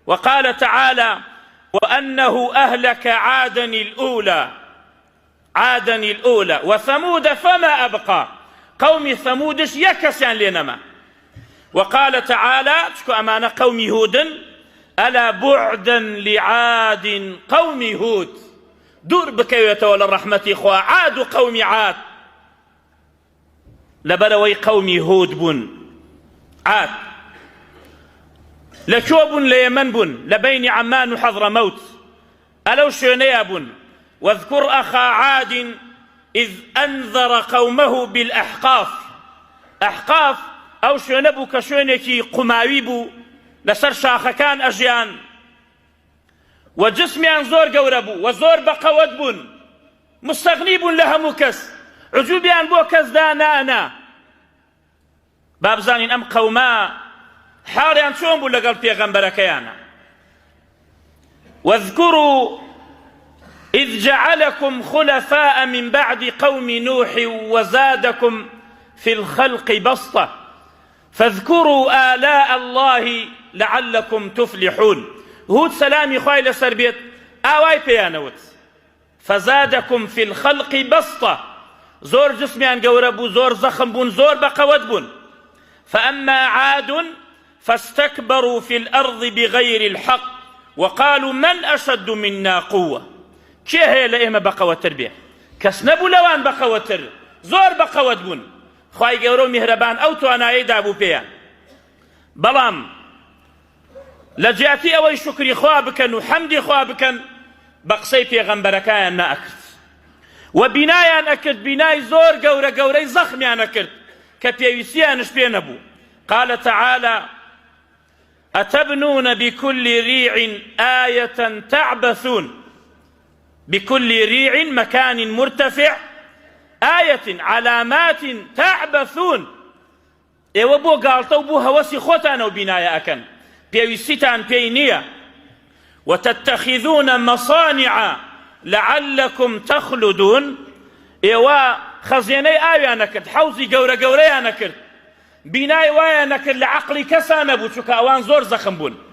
وقال تعالى وأنه أهلك عادا الأولى وثمود فما أبقى قوم ثمودش يكسان لنما. وقال تعالى تشكو أمان قوم هود ألا بعدا لعاد قوم هود دور بكيوة ولا الرحمة إخوة عاد قوم عاد لبروي قوم هود بن عاد لشوب ليمن بن لبين عمان حضرموت ألو شنيا بن. واذكر أخا عاد إذ أنذر قومه بالأحقاف. أحقاف أو شنبو كشونكي قماويبو لسر شاخكان أجيان وجسميان زور قوربو وزور بقوت بن مستغنيب لها مكس عجوبيان بو كس دانانا بابزانين أم قوما حاليان شون بو لقل بيغمبركيانا. واذكروا إذ جعلكم خلفاء من بعد قوم نوح وزادكم في الخلق بسطة فاذكروا آلاء الله لعلكم تفلحون. هود سلامي خواهي لسربيت آواي بيانوت فزادكم في الخلق بسطة زور جسميان قوربو زور زخم بون زور بقوت بون. فأما عاد فاستكبروا في الأرض بغير الحق وقالوا من أشد منا قوة. كي هي لإما بقوت تربية كسنبو لوان بقوت تر زور بقوت بون خواهي قورو مهربان أو توانايي دابو بيان بلام لجاتي أوي شكري خواه بكن وحمدي خواه بكن بقسي بيغمبركايان نأكرت وبنايان أكرت بناي زور قوري زخميان أكرت كبيوسيان شبينبو. قال تعالى أتبنون بكل ريع آية تعبثون. بكل ريع مكان مرتفع آية علامات تعبثون إيوه بو قالتو بو هوسي خوتانا وبنايا أكن بيوسيتان بينية. وتتخذون مصانع لعلكم تخلدون إيوه خزيني آية نكرت حوزي قوري نكرت بناي وايا نكرت لعقلي كسانا بو شكا أوان زور زخم بون